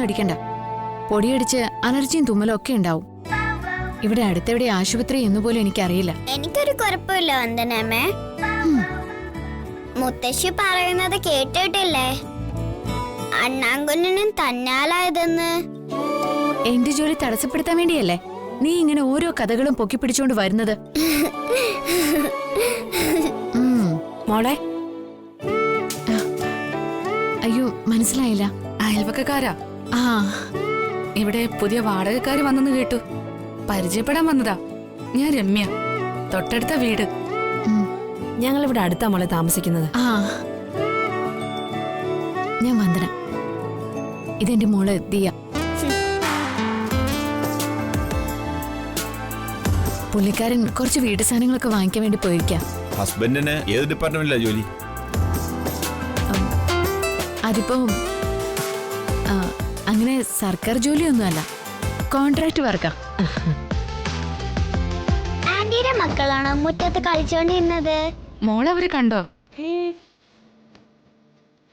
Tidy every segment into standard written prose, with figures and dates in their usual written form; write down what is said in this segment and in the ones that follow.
പേടിക്കണ്ട. പൊടിയടിച്ച് അലർജിയും തുമ്മലും ഒക്കെ ഉണ്ടാവും. ഇവിടെ അടുത്തെവിടെ ആശുപത്രി എന്നുപോലും എനിക്കറിയില്ല. എനിക്കൊരു കുഴപ്പമില്ല വന്ദനമ്മേ. മുത്തശ്ശി പറയുന്നത് കേട്ടിട്ടില്ലേ, അണ്ണാങ്കുഞ്ഞിനും തന്നാലായതെന്ന്. എന്റെ ജോലി തടസ്സപ്പെടുത്താൻ വേണ്ടിയല്ലേ നീ ഇങ്ങനെ ഓരോ കഥകളും പൊക്കിപ്പിടിച്ചോണ്ട് വരുന്നത്? മോളെ, അയ്യോ മനസ്സിലായില്ല. അയൽവക്കക്കാരാ. ആ, ഇവിടെ പുതിയ വാടകക്കാര് വന്നെന്ന് കേട്ടു. പരിചയപ്പെടാൻ വന്നതാ. ഞാൻ രമ്യ, തൊട്ടടുത്ത വീട്. ഞങ്ങൾ ഇവിടെ അടുത്താ മോളെ താമസിക്കുന്നത്. ആ, ഞാൻ വന്ദന. ഇതെന്റെ മോള് ദിയ. പുള്ളിക്കാരൻ കുറച്ച് വീട്ടു സാധനങ്ങളൊക്കെ വാങ്ങിക്കാൻ വേണ്ടി പോയിരിക്കാം. ഹസ്ബൻഡിന് ഏത് ഡിപ്പാർട്ട്മെന്റിലാ ജോലി? അതിപ്പോ അങ്ങനെ സർക്കാർ ജോലിയൊന്നുമല്ല, കോൺട്രാക്ട് വർക്കാ. ആന്റിയുടെ മക്കളാണോ മുറ്റത്ത് കളിച്ചോണ്ടിരുന്നത്? മോളവര് കണ്ടോ?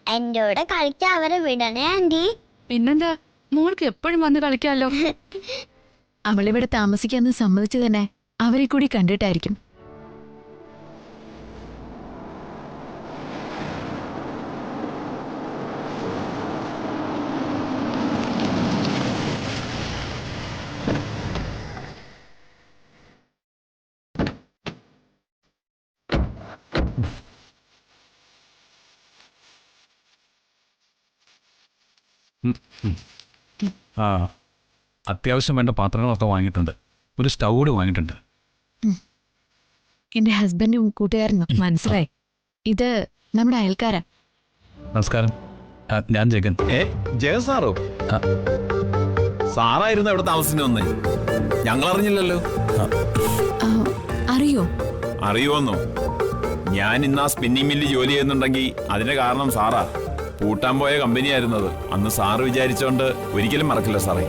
എന്റെ കൂടെ കളിക്കാൻ അവരെ വിടണേ ആന്റി. പിന്നെന്താ, മോൾക്ക് എപ്പോഴും വന്ന് കളിക്കാമല്ലോ. അവളിവിടെ താമസിക്കാന്ന് സമ്മതിച്ചു തന്നെ അവരെ കൂടി കണ്ടിട്ടായിരിക്കും. ആ, അത്യാവശ്യം വേണ്ട പാത്രങ്ങളൊക്കെ വാങ്ങിയിട്ടുണ്ട്. ഒരു സ്റ്റൗ കൂടി വാങ്ങിയിട്ടുണ്ട്. എന്റെ ഹസ്ബൻഡും കൂട്ടുകാരനും. മനസ്സിലായി. ഇത് നമ്മുടെ അയൽക്കാരാ. നമസ്കാരം, ഞാൻ ജഗൻ. ജയ സാറോ? സാറായിരുന്നു ഇവിടെ താമസിക്കുന്നേ? ഞങ്ങൾ അറിഞ്ഞില്ലല്ലോ. അറിയോ? അറിയുമെന്നോ? ഞാൻ ഇന്ന് ആ സ്പിന്നിങ് മില്ലിൽ ജോലി ചെയ്യുന്നുണ്ടെങ്കിൽ അതിന്റെ കാരണം സാറാ. പൂട്ടാൻ പോയ കമ്പനിയായിരുന്നത്. അന്ന് സാറ് വിചാരിച്ചോണ്ട് ഒരിക്കലും മറക്കില്ല സാറേ.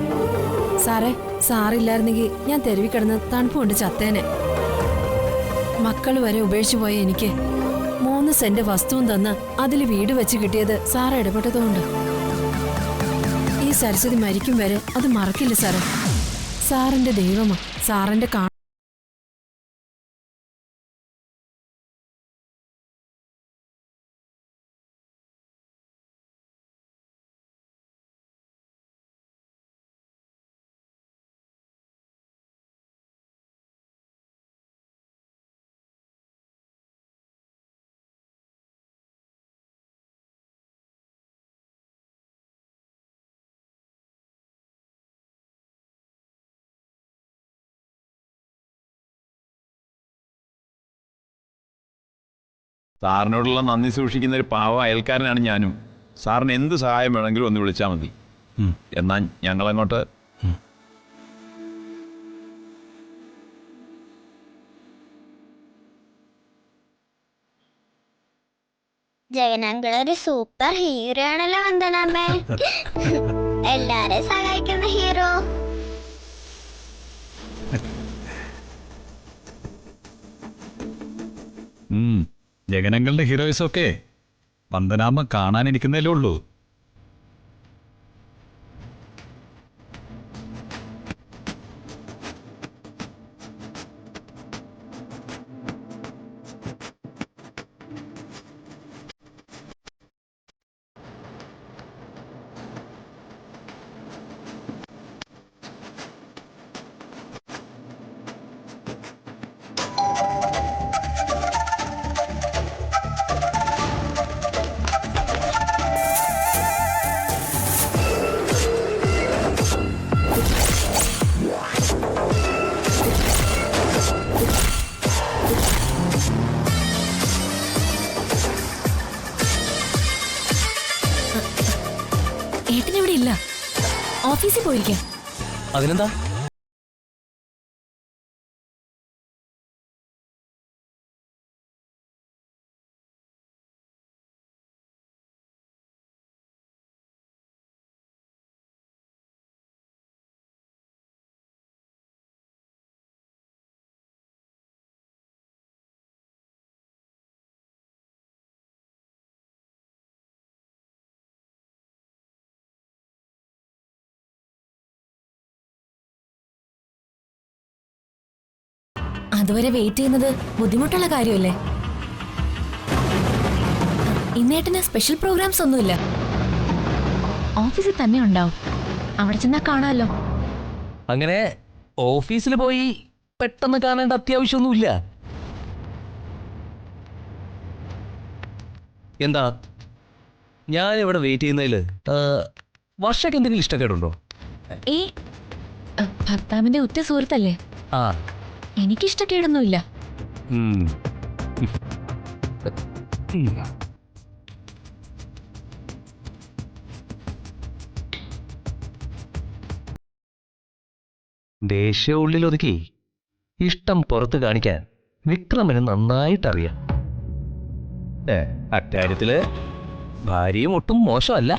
സാറേ, സാറില്ലായിരുന്നെങ്കിൽ ഞാൻ തെരുവി കിടന്ന് തണുപ്പ് കൊണ്ട് ചത്തേനെ. മക്കള് വരെ ഉപേക്ഷിച്ചു പോയ എനിക്ക് 3 സെന്റ് വസ്തുവും തന്ന് അതിൽ വീട് വെച്ച് കിട്ടിയത് സാറ് ഇടപെട്ടതുകൊണ്ട്. ഈ സരസ്വതി മരിക്കും വരെ അത് മറക്കില്ല സാറേ. സാറിന്റെ ദൈവമാ, സാറിന്റെ സാറിനോടുള്ള നന്ദി സൂക്ഷിക്കുന്ന ഒരു പാവ അയൽക്കാരനാണ് ഞാനും. സാറിന് എന്ത് സഹായം വേണമെങ്കിലും ഒന്ന് വിളിച്ചാൽ മതി. എന്നാൽ ഞങ്ങളങ്ങോട്ട്. ജഗനങ്കിൾ ഒരു സൂപ്പർ ഹീറോ ആണല്ലോ വന്ദനമ്മേ. എല്ലാരെ സഹായിക്കുന്ന ഹീറോ. ജഗനങ്ങളുടെ ഹീറോയിസൊക്കെ വന്ദനാമ്മ കാണാനിരിക്കുന്നതല്ലേ ഉള്ളൂ. ഏട്ടനിവിടെ ഇല്ല, ഓഫീസിൽ പോയിരിക്കാം. അതിനെന്താ? അതുവരെ വെയിറ്റ് ചെയ്യുന്നത് ബുദ്ധിമുട്ടുള്ള കാര്യമല്ലേ? ഇന്നേട്ടന് സ്പെഷ്യൽ പ്രോഗ്രാംസ് ഒന്നുമില്ല. ഓഫീസിൽ തന്നെ ഉണ്ടാവും. അവിടെ ചെന്നാ കാണാമല്ലോ. അങ്ങനെ ഓഫീസിൽ പോയി പെട്ടെന്ന് കാണേണ്ട അത്യാവശ്യമൊന്നുമില്ല. എന്താ ഞാനിവിടെ വെയിറ്റ് ചെയ്യുന്നതിൽ വർഷയ്ക്ക് എന്തെങ്കിലും ഇഷ്ടക്കേടുണ്ടോ? ഏ ഭർത്താവിന്റെ ഉറ്റ സുഹൃത്തല്ലേ, ആ എനിക്കിഷ്ടക്കേടൊന്നുമില്ല. ഉം. ഉം. ദേഷ്യം ഉള്ളിൽ ഒതുക്കി ഇഷ്ടം പുറത്ത് കാണിക്കാൻ വിക്രമന് നന്നായിട്ടറിയാം. അക്കാര്യത്തില് ഭാര്യയും ഒട്ടും മോശമല്ല.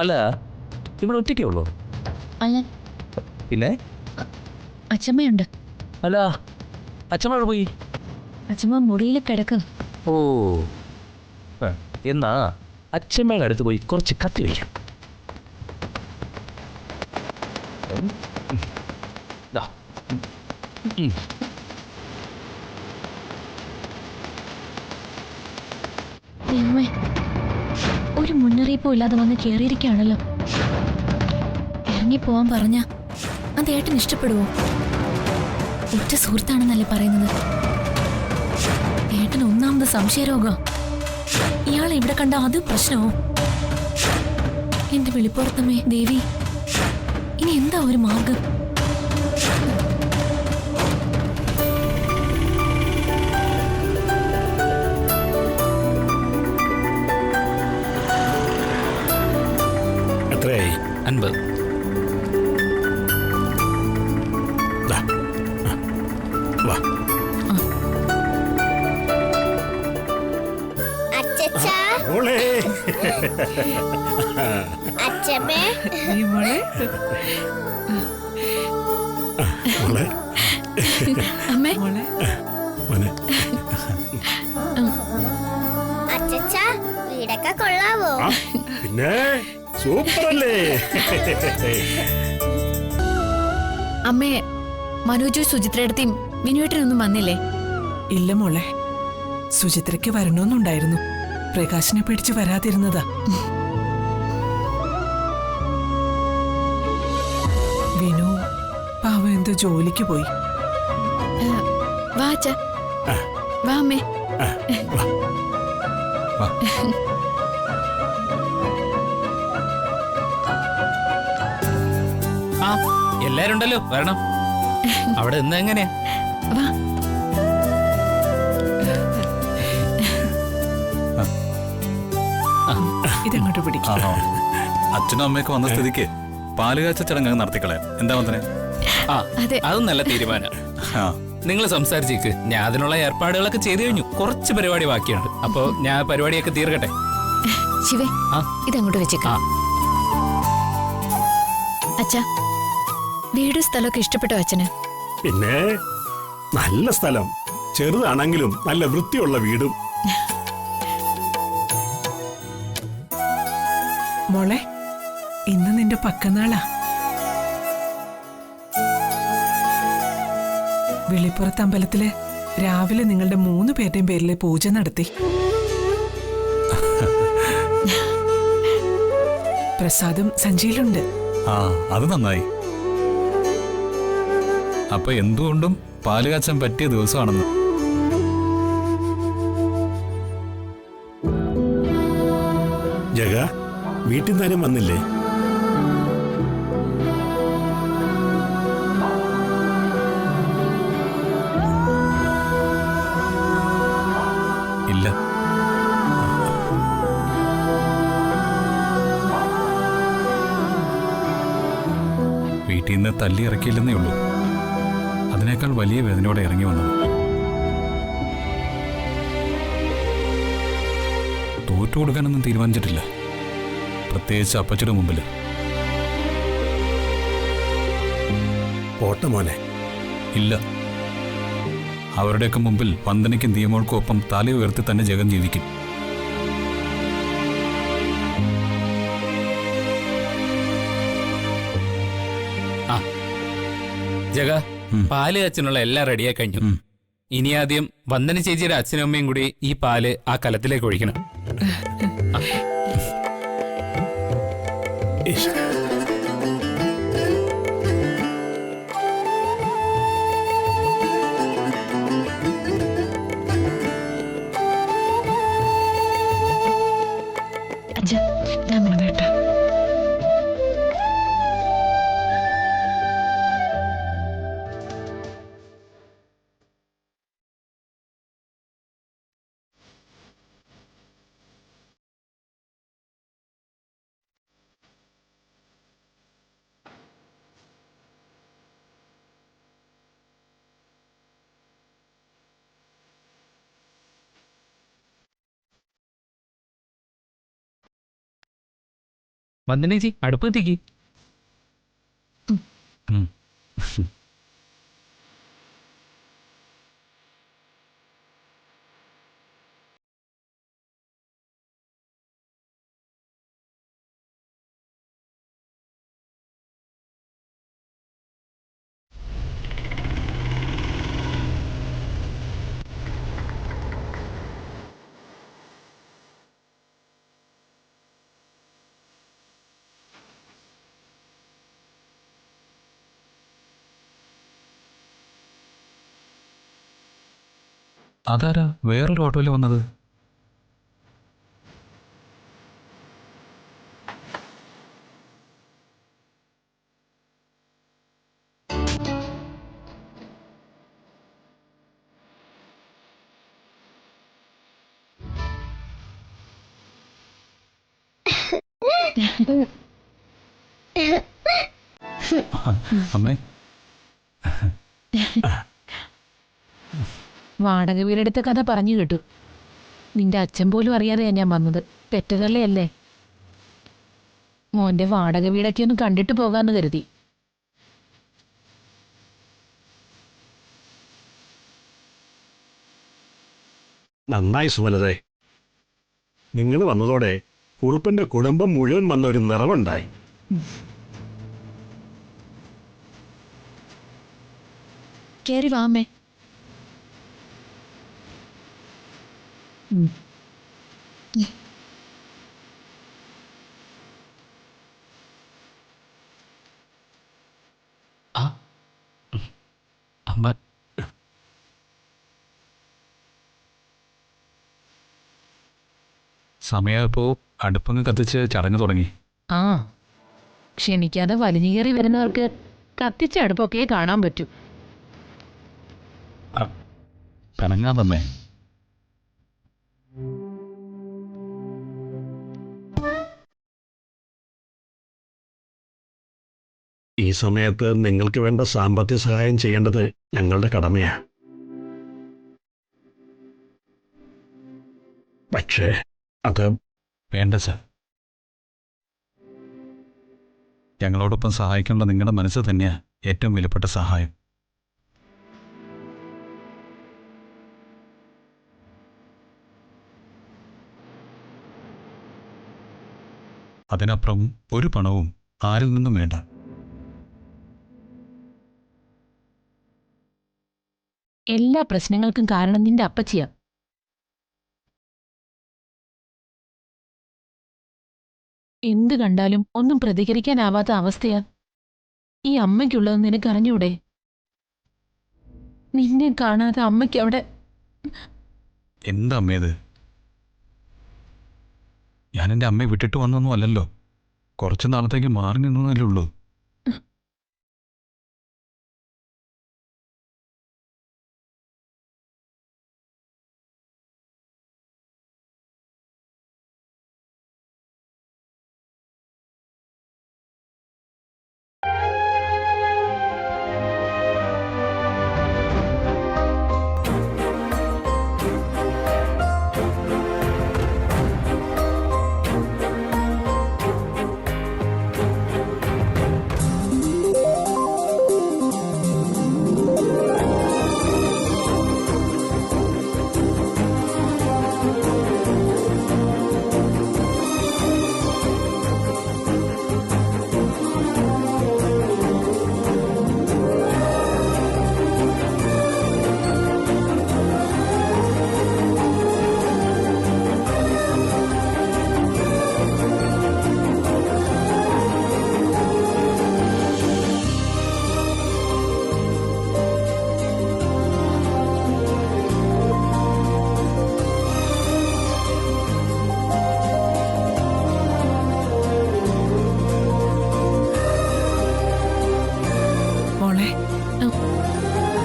അല്ല, ഇവിടെ ഒറ്റയ്ക്കേ ഉള്ളൂ? അല്ല, പിന്നെ അച്ഛമ്മയുണ്ട്. അല്ല, അച്ഛമ്മ എവിടെ പോയി? അച്ഛമ്മ മുറിയിൽ കിടക്കും. ഓ, എന്നാ അച്ഛമ്മയുടെ അടുത്ത് പോയി കുറച്ച് കത്തി വയ്ക്കാം. ദൈവമേ, ഒരു മുന്നറിയിപ്പും ഇല്ലാതെ വന്ന് കയറിയിരിക്കുകയാണല്ലോ. ഇറങ്ങിപ്പോവാൻ പറഞ്ഞ അത് ഏട്ടൻ ഇഷ്ടപ്പെടുവോ? ഒറ്റ സുഹൃത്താണെന്നല്ലേ പറയുന്നത്. ഏട്ടൻ ഒന്നാമത് സംശയരോഗം. ഇയാളെ ഇവിടെ കണ്ട അത് പ്രശ്നമോ? എന്റെ വെളിപ്പുറത്തമ്മേ ദേവി, ഇനി എന്താ ഒരു മാർഗം? എത്രയായി? 50. വാ. അച്ഛച്ചാ, മോളെ. അച്ഛമ്മേ, മോളെ. അമ്മേ, മോനെ. അച്ഛച്ചാ, വീടൊക്കെ കൊള്ളാവോ? ആ, പിന്നെ സൂപ്പറല്ലേ? അമ്മേ, മനോജു സുചിത്രയുടെയും വിനുവേട്ടനൊന്നും വന്നില്ലേ? ഇല്ല മോളെ, സുചിത്രയ്ക്ക് വരണമെന്നുണ്ടായിരുന്നു. പ്രകാശിനെ പിടിച്ച് വരാതിരുന്നതാ. വിനു പാവം എന്തോ ജോലിക്ക് പോയി. വാ അച്ഛ, വാ അമ്മേ. ആ, എല്ലാരും ഉണ്ടല്ലോ, വരണം. അവിടെ ഇന്ന് എങ്ങനെയാ? വാ. ഇതെങ്ങോട്ട് പിടിക്കും. അച്ഛനും അമ്മയൊക്കെ വന്ന സ്ഥിതിക്ക് പാലുകാച്ച ചടങ്ങ് നടത്തിക്കളയാം. എന്താ വന്നേ? ആ, അതെ. അതും നല്ല തീരുമാനം. നിങ്ങൾ സംസാരിച്ചേക്ക്, ഞാൻ അതിനുള്ള ഏർപ്പാടുകളൊക്കെ ചെയ്തു കഴിഞ്ഞു. കുറച്ച് പരിപാടി ബാക്കിയുണ്ട്. അപ്പോ ഞാൻ പരിപാടിയൊക്കെ തീർക്കട്ടെ. ശിവേ, ആ. ഇതങ്ങോട്ട് വെച്ചേക്കാം. അച്ഛാ, വീടും സ്ഥലമൊക്കെ ഇഷ്ടപ്പെട്ടോ അച്ഛന്? പിന്നെ നല്ല സ്ഥലം, ചെറുതാണെങ്കിലും നല്ല വൃത്തിയുള്ള വീടും. മോളെ, ഇന്ന് നിന്റെ പക്കനാളാ. വെളിപ്പുറത്ത് അമ്പലത്തില് രാവിലെ നിങ്ങളുടെ 3 പേരുടെയും പേരിലെ പൂജ നടത്തി. പ്രസാദം സഞ്ചിയിലുണ്ട്. ആ, അത് നന്നായി. അപ്പൊ എന്തുകൊണ്ടും പാലുകാച്ചാൻ പറ്റിയ ദിവസമാണെന്ന്. ജഗ, വീട്ടിൽ നിന്നാരും വന്നില്ലേ? ഇല്ല. വീട്ടിൽ നിന്ന് തല്ലി ഇറക്കിയില്ലെന്നേ ഉള്ളൂ. അതിനേക്കാൾ വലിയ വേദനയോടെ ഇറങ്ങി വന്നത്. തോറ്റു കൊടുക്കാനൊന്നും തീരുമാനിച്ചിട്ടില്ല, പ്രത്യേകിച്ച് അപ്പച്ചയുടെ മുമ്പിൽ. പോട്ടെ മോനെ. ഇല്ല, അവരുടെയൊക്കെ മുമ്പിൽ വന്ദനയ്ക്കും നിയമങ്ങൾക്കും ഒപ്പം തല ഉയർത്തി തന്നെ ജഗൻ ജീവിക്കും. ജഗ ഉം. പാല് അച്ഛനുള്ള എല്ലാം റെഡിയായി കഴിഞ്ഞു. ഉം. ഇനി ആദ്യം വന്ദന ചേച്ചിയുടെ അച്ഛനും അമ്മയും കൂടി ഈ പാല് ആ കലത്തിലേക്ക് ഒഴിക്കണം. ഈശ്വരാ. അച്ഛാ ഞാൻ വേണ്ട. വന്ദനേച്ചി അടുപ്പ് എത്തിക്ക്. അതാരാ വേറൊരു ഓട്ടോയിൽ വന്നത്? അമ്മേ, വാടക വീടെടുത്ത കഥ പറഞ്ഞു കേട്ടു. നിന്റെ അച്ഛൻ പോലും അറിയാതെയാ ഞാൻ വന്നത്. പെറ്റതള്ളയല്ലേ. മോന്റെ വാടക വീടൊക്കെ ഒന്ന് കണ്ടിട്ട് പോകാന്ന് കരുതി. നന്നായി സുമലതേ. നിങ്ങൾ വന്നതോടെ കുറുപ്പന്റെ കുടുംബം മുഴുവൻ വന്ന ഒരു നിറവുണ്ടായി. കേറി വാമേ. അമ്മ സമയപ്പോ അടുപ്പങ്ങ് കത്തിച്ച് ചടങ്ങ് തുടങ്ങി. ആ, ക്ഷണിക്കാതെ വലിഞ്ഞു കയറി വരുന്നവർക്ക് കത്തിച്ച അടുപ്പൊക്കെ കാണാൻ പറ്റും. കണങ്ങാതമ്മേ. ഈ സമയത്ത് നിങ്ങൾക്ക് വേണ്ട സാമ്പത്തിക സഹായം ചെയ്യേണ്ടത് ഞങ്ങളുടെ കടമയാണ്. പക്ഷേ അത് വേണ്ട സർ. ഞങ്ങളോടൊപ്പം സഹായിക്കേണ്ട നിങ്ങളുടെ മനസ്സ് തന്നെയാ ഏറ്റവും വിലപ്പെട്ട സഹായം. അതിനപ്പുറം ഒരു പണവും ആരിൽ നിന്നും വേണ്ട. എല്ലാ പ്രശ്നങ്ങൾക്കും കാരണം നിന്റെ അപ്പച്ചിയാ. എന്ത് കണ്ടാലും ഒന്നും പ്രതികരിക്കാനാവാത്ത അവസ്ഥയാ ഈ അമ്മയ്ക്കുള്ളത്. നിനക്കറിഞ്ഞൂടെ? നിന്നെ കാണാതെ അമ്മയ്ക്ക് അവിടെ. എന്താ അമ്മേത്? ഞാൻ എൻ്റെ അമ്മയെ വിട്ടിട്ട് വന്നൊന്നും അല്ലല്ലോ. കുറച്ച് നാളത്തേക്ക് മാറി നിന്നല്ലേ ഉള്ളൂ.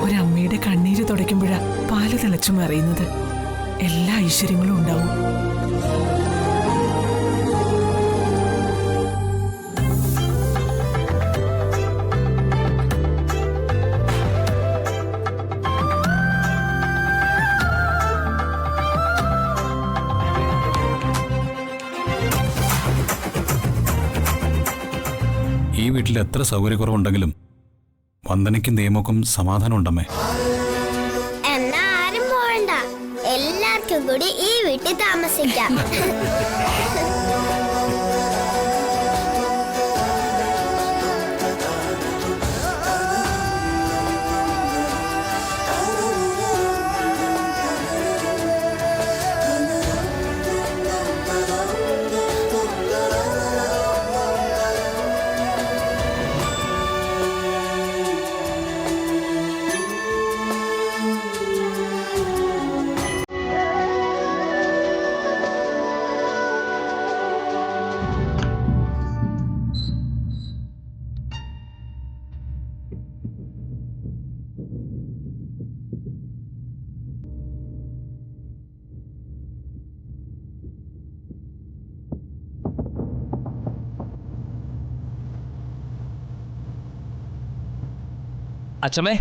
ഒരമ്മയുടെ കണ്ണീര് തുടയ്ക്കുമ്പോഴാ പാല് തിളച്ചു മറിയുന്നത്. എല്ലാ ഐശ്വര്യങ്ങളും ഉണ്ടാവും. ഈ വീട്ടിൽ എത്ര സൗകര്യക്കുറവുണ്ടെങ്കിലും വന്ദനയ്ക്കും നിയമക്കും സമാധാനം ഉണ്ടമ്മേ. എന്നാ ആരും പോകണ്ട, എല്ലാവർക്കും കൂടി ഈ വീട്ടിൽ താമസിക്കാം. അച്ഛമ്മേ,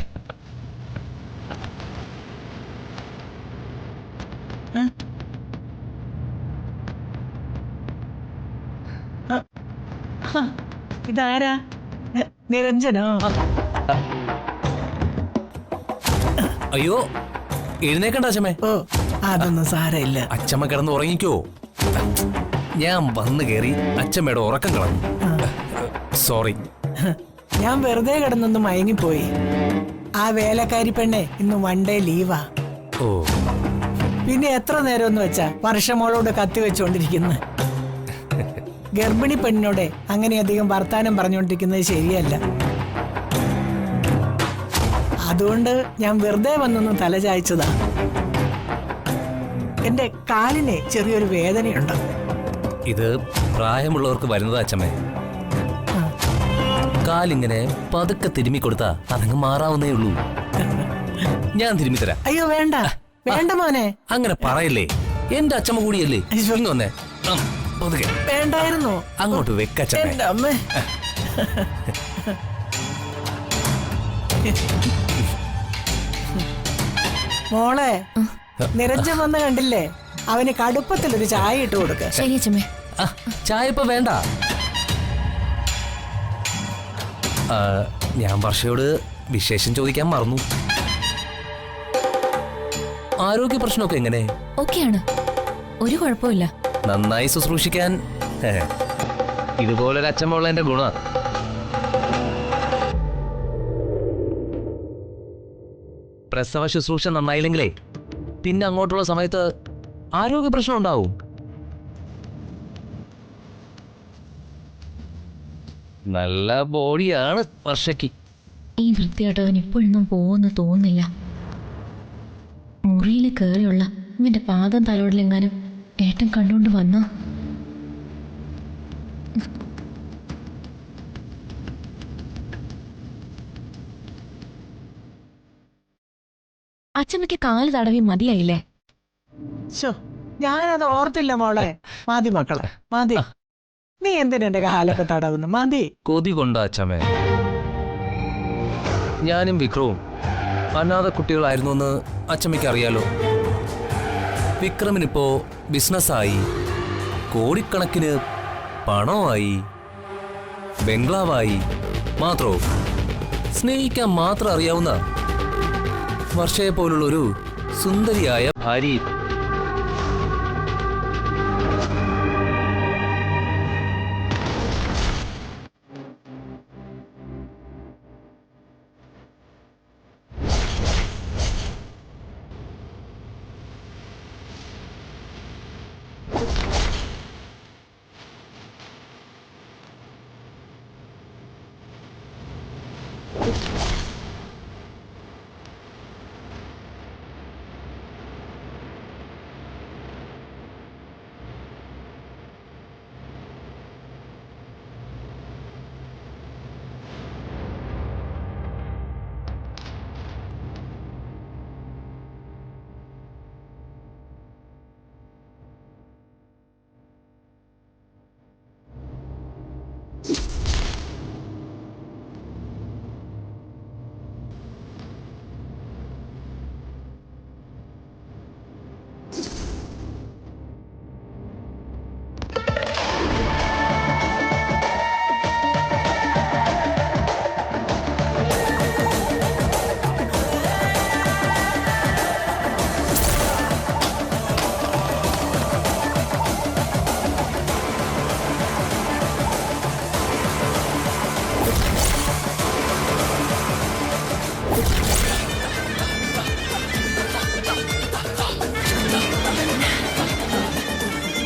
ഇതാരാ? നിരഞ്ജനോ? അയ്യോ എഴുന്നേക്കണ്ട അച്ഛമ്മേ. ഓ, അതൊന്നും സാരമില്ല. അച്ഛമ്മ കിടന്ന് ഉറങ്ങിക്കോ. ഞാൻ വന്നു കയറി അച്ഛമ്മയുടെ ഉറക്കം കളഞ്ഞു. സോറി. ഞാൻ വെറുതെ കിടന്നൊന്ന് മയങ്ങിപ്പോയി. ആ വേലക്കാരി പെണ്ണെ ഇന്ന് വൺ ഡേ ലീവാ. ഓ, പിന്നെ എത്ര നേരം എന്ന് വെച്ചാ വർഷമോളോട് കത്തി വെച്ചോണ്ടിരിക്കുന്നു. ഗർഭിണി പെണ്ണിനോടെ അങ്ങനെയധികം വർത്താനം പറഞ്ഞുകൊണ്ടിരിക്കുന്നത് ശരിയല്ല. അതുകൊണ്ട് ഞാൻ വെറുതെ വന്നൊന്ന് തലചായ്ച്ചതാ. എന്റെ കാലിന് ചെറിയൊരു വേദനയുണ്ട്. ഇത് പ്രായമുള്ളവർക്ക് വരുന്നതാ അച്ഛമ്മേ. കാലിങ്ങനെ പതുക്കെ തിരുമ്മി കൊടുത്താ അതങ്ങ് മാറാവുന്നേ ഉള്ളൂ. ഞാൻ തിരുമ്മി തരാം. അയ്യോ വേണ്ട, വേണ്ട മോനെ. അങ്ങനെ പറയല്ലേ, എന്റെ അച്ഛമ്മ കൂടിയല്ലേ. ഇങ്ങ് വന്നേ. പതുക്കെ. വേണ്ടായിരുന്നു. അങ്ങോട്ട് വെക്കച്ചമ്മേ. എന്റെ അമ്മ. മോളെ, നിരഞ്ജൻ വന്ന് കണ്ടില്ലേ? അവന് കടുപ്പത്തിലൊരു ചായ ഇട്ട് കൊടുക്ക. ശരി അച്ഛമ്മേ. ചായ ഇപ്പൊ വേണ്ട. ഞാൻ വർഷയോട് വിശേഷം ചോദിക്കാൻ മറന്നു. ആരോഗ്യ പ്രശ്നമൊക്കെ എങ്ങനെ? ഓക്കെയാണ്, ഒരു കുഴപ്പമില്ല. നന്നായി ശുശ്രൂഷിക്കാൻ ഇതുപോലൊരു അച്ഛമുള്ള എന്റെ ഗുണ. പ്രസവ ശുശ്രൂഷ നന്നായില്ലെങ്കിലേ പിന്നെ അങ്ങോട്ടുള്ള സമയത്ത് ആരോഗ്യ പ്രശ്നം ഉണ്ടാവും. നല്ല ബോഡിയാണ് വർഷയ്ക്ക്. ഈ വൃത്തിയായിട്ടവൻ ഇപ്പോഴൊന്നും പോകുമെന്ന് തോന്നുന്നില്ല. മുറിയിൽ കയറിയുള്ള ഇവന്റെ പാദം തലോടിലെങ്ങാനും ഏട്ടൻ കണ്ടുകൊണ്ട് വന്ന അച്ഛമ്മയ്ക്ക് കാല് തടവി മതിയായില്ലേ? ഞാനത് ഓർത്തില്ല മോളെ. മതി മക്കളെ, മതി. നീ എന്തിനെന്റെ കാലൊക്കെ തടവുന്നു? മതി. കൊതി കൊണ്ടാ അച്ഛമ്മേ. ഞാനും വിക്രവും അനാഥ കുട്ടികളായിരുന്നു എന്ന് അച്ഛമ്മയ്ക്ക് അറിയാലോ. വിക്രമിനിപ്പോ ബിസിനസ്സായി, കോടിക്കണക്കിന് പണമായി, ബംഗ്ലാവായി. മാത്രോ സ്നേഹിക്കാൻ മാത്രം അറിയാവുന്ന വർഷയെ പോലുള്ളൊരു സുന്ദരിയായ ഭാര്യ.